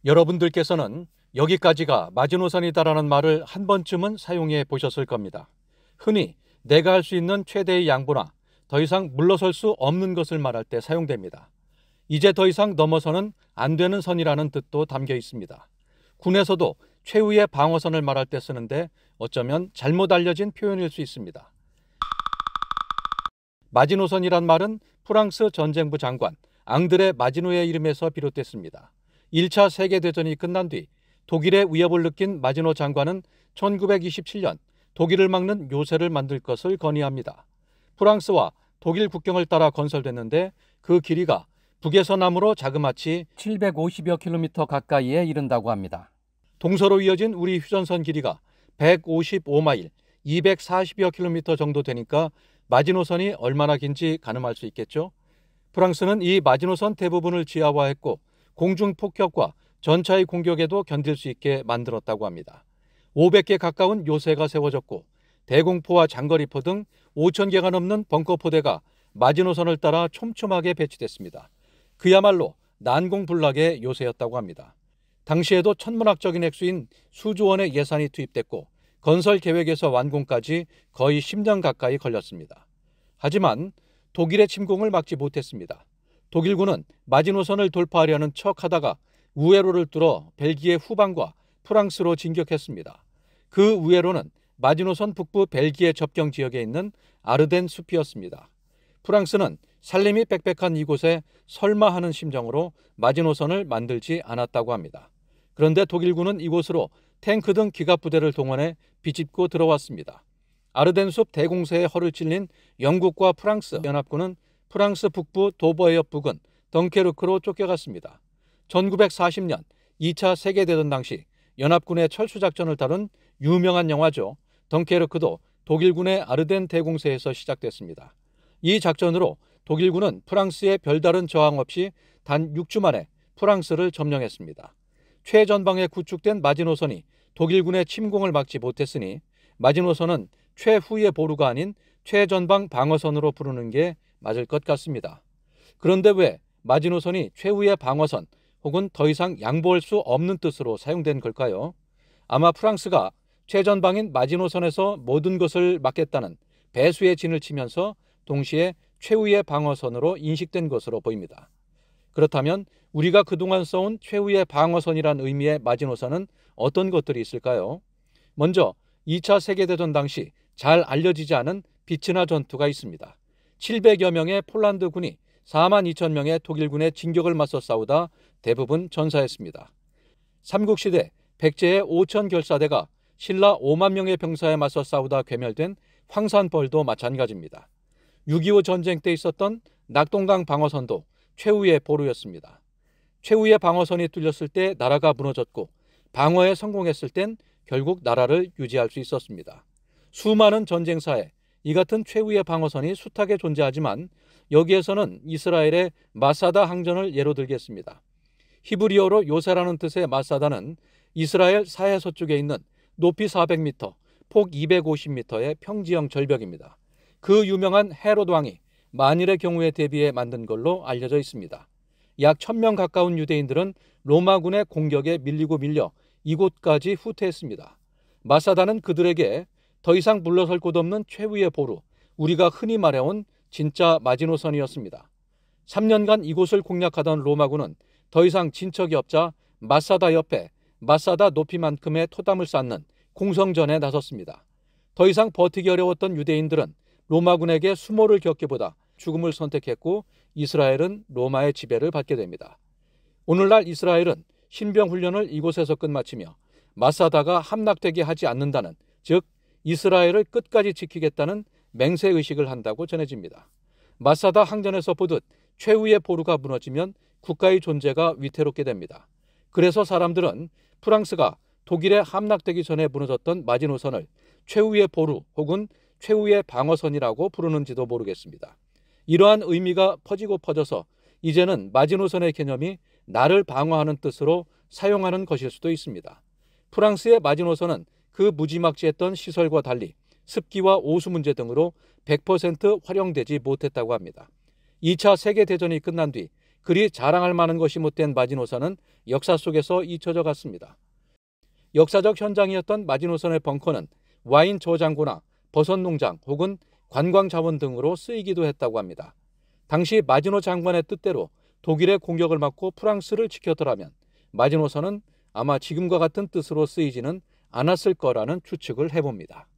여러분들께서는 여기까지가 마지노선이다라는 말을 한 번쯤은 사용해 보셨을 겁니다. 흔히 내가 할 수 있는 최대의 양보나 더 이상 물러설 수 없는 것을 말할 때 사용됩니다. 이제 더 이상 넘어서는 안 되는 선이라는 뜻도 담겨 있습니다. 군에서도 최후의 방어선을 말할 때 쓰는데 어쩌면 잘못 알려진 표현일 수 있습니다. 마지노선이란 말은 프랑스 전쟁부 장관 앙드레 마지노의 이름에서 비롯됐습니다. 1차 세계대전이 끝난 뒤 독일의 위협을 느낀 마지노 장관은 1927년 독일을 막는 요새를 만들 것을 건의합니다. 프랑스와 독일 국경을 따라 건설됐는데 그 길이가 북에서 남으로 자그마치 750여 킬로미터 가까이에 이른다고 합니다. 동서로 이어진 우리 휴전선 길이가 155마일, 240여 킬로미터 정도 되니까 마지노선이 얼마나 긴지 가늠할 수 있겠죠? 프랑스는 이 마지노선 대부분을 지하화했고 공중 폭격과 전차의 공격에도 견딜 수 있게 만들었다고 합니다. 500개 가까운 요새가 세워졌고 대공포와 장거리포 등 5,000개가 넘는 벙커포대가 마지노선을 따라 촘촘하게 배치됐습니다. 그야말로 난공불락의 요새였다고 합니다. 당시에도 천문학적인 액수인 수조 원의 예산이 투입됐고 건설 계획에서 완공까지 거의 10년 가까이 걸렸습니다. 하지만 독일의 침공을 막지 못했습니다. 독일군은 마지노선을 돌파하려는 척하다가 우회로를 뚫어 벨기에 후방과 프랑스로 진격했습니다. 그 우회로는 마지노선 북부 벨기에 접경 지역에 있는 아르덴 숲이었습니다. 프랑스는 살림이 빽빽한 이곳에 설마 하는 심정으로 마지노선을 만들지 않았다고 합니다. 그런데 독일군은 이곳으로 탱크 등 기갑부대를 동원해 비집고 들어왔습니다. 아르덴 숲 대공세에 허를 찔린 영국과 프랑스 연합군은 프랑스 북부 도버해협 부근 덩케르크로 쫓겨갔습니다. 1940년 2차 세계대전 당시 연합군의 철수작전을 다룬 유명한 영화죠. 덩케르크도 독일군의 아르덴 대공세에서 시작됐습니다. 이 작전으로 독일군은 프랑스의 별다른 저항 없이 단 6주 만에 프랑스를 점령했습니다. 최전방에 구축된 마지노선이 독일군의 침공을 막지 못했으니 마지노선은 최후의 보루가 아닌 최전방 방어선으로 부르는 게 맞을 것 같습니다. 그런데 왜 마지노선이 최후의 방어선 혹은 더 이상 양보할 수 없는 뜻으로 사용된 걸까요? 아마 프랑스가 최전방인 마지노선에서 모든 것을 막겠다는 배수의 진을 치면서 동시에 최후의 방어선으로 인식된 것으로 보입니다. 그렇다면 우리가 그동안 써온 최후의 방어선이란 의미의 마지노선은 어떤 것들이 있을까요? 먼저 2차 세계대전 당시 잘 알려지지 않은 비츠나 전투가 있습니다. 700여 명의 폴란드 군이 4만 2천 명의 독일군의 진격을 맞서 싸우다 대부분 전사했습니다. 삼국시대 백제의 5천 결사대가 신라 5만 명의 병사에 맞서 싸우다 괴멸된 황산벌도 마찬가지입니다. 6.25 전쟁 때 있었던 낙동강 방어선도 최후의 보루였습니다. 최후의 방어선이 뚫렸을 때 나라가 무너졌고 방어에 성공했을 땐 결국 나라를 유지할 수 있었습니다. 수많은 전쟁사에 이 같은 최후의 방어선이 숱하게 존재하지만 여기에서는 이스라엘의 마사다 항전을 예로 들겠습니다. 히브리어로 요새라는 뜻의 마사다는 이스라엘 사해서쪽에 있는 높이 400m, 폭 250m의 평지형 절벽입니다. 그 유명한 헤롯 왕이 만일의 경우에 대비해 만든 걸로 알려져 있습니다. 약 1,000명 가까운 유대인들은 로마군의 공격에 밀려 이곳까지 후퇴했습니다. 마사다는 그들에게 더 이상 물러설 곳 없는 최후의 보루, 우리가 흔히 말해온 진짜 마지노선이었습니다. 3년간 이곳을 공략하던 로마군은 더 이상 진척이 없자 마사다 옆에 마사다 높이만큼의 토담을 쌓는 공성전에 나섰습니다. 더 이상 버티기 어려웠던 유대인들은 로마군에게 수모를 겪기보다 죽음을 선택했고 이스라엘은 로마의 지배를 받게 됩니다. 오늘날 이스라엘은 신병 훈련을 이곳에서 끝마치며 마사다가 함락되게 하지 않는다는, 즉 이스라엘을 끝까지 지키겠다는 맹세의식을 한다고 전해집니다. 마사다 항전에서 보듯 최후의 보루가 무너지면 국가의 존재가 위태롭게 됩니다. 그래서 사람들은 프랑스가 독일에 함락되기 전에 무너졌던 마지노선을 최후의 보루 혹은 최후의 방어선이라고 부르는지도 모르겠습니다. 이러한 의미가 퍼져서 이제는 마지노선의 개념이 나를 방어하는 뜻으로 사용하는 것일 수도 있습니다. 프랑스의 마지노선은 그 무지막지했던 시설과 달리 습기와 오수 문제 등으로 100% 활용되지 못했다고 합니다. 2차 세계대전이 끝난 뒤 그리 자랑할 만한 것이 못된 마지노선은 역사 속에서 잊혀져 갔습니다. 역사적 현장이었던 마지노선의 벙커는 와인 저장고나 버섯 농장 혹은 관광 자원 등으로 쓰이기도 했다고 합니다. 당시 마지노 장관의 뜻대로 독일의 공격을 막고 프랑스를 지켰더라면 마지노선은 아마 지금과 같은 뜻으로 쓰이지는 않았을 거라는 추측을 해봅니다.